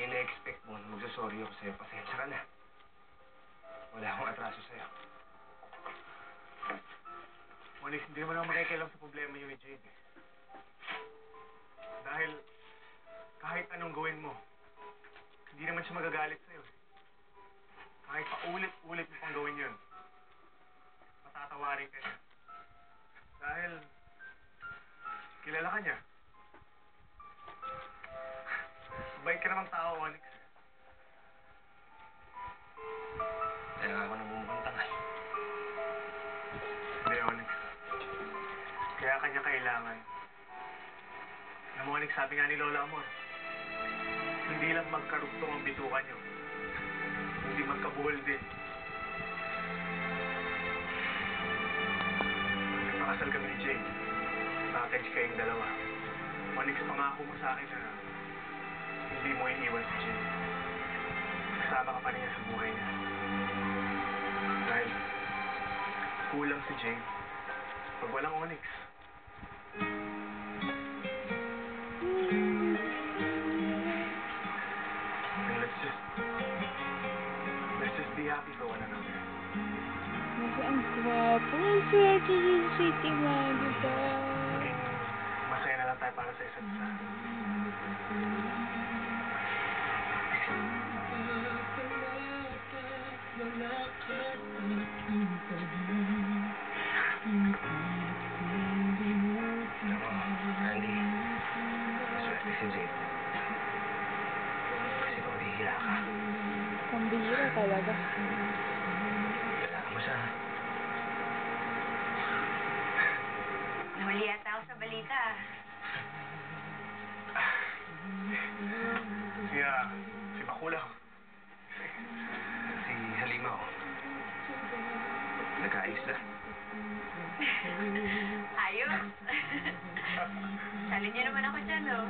ina-expect mo na magsasorry ako sa'yo, pasensya ka na. Wala akong atraso sa'yo. Onyx, hindi naman ako makikialam sa problema niyo ni Jade. Dahil kahit anong gawin mo, hindi naman siya magagalit sa'yo. Kahit paulit-ulit mo pang gawin yun, patatawarin ka niya. Dahil kilala ka niya. Mabait ka namang tao, Onyx. Kaya nga ako namumukhang tangal. Hindi, Onyx. Kaya kanya kailangan. Alam mo, Onyx, sabi nga ni Lola Amor, hindi lang magkarugtong ang bitukan niyo, hindi magkabuhol din. Nagpakasal kami ni Jane. Package kayong dalawa. Onyx, pangako mo sa akin na hindi mo iiwan si Jane. Kasama ka pa niya sa buhay niya. Dahil kulang si Jane pag walang Onyx. And let's just be happy for one another. Kasi ang gwapo. Ang swerte si City Ma, di ba? Maging masaya na lang tayo para sa isa't isa. Andy, maswerte si Jade. Kasi pambihira ka. Pambihira talaga. Kailangan mo siya. Nahuli yata ako sa balita. Si Bakulaw. Si Halimaw. Nagkaayos na. Ayos. Salin niyo naman ako dyan, no?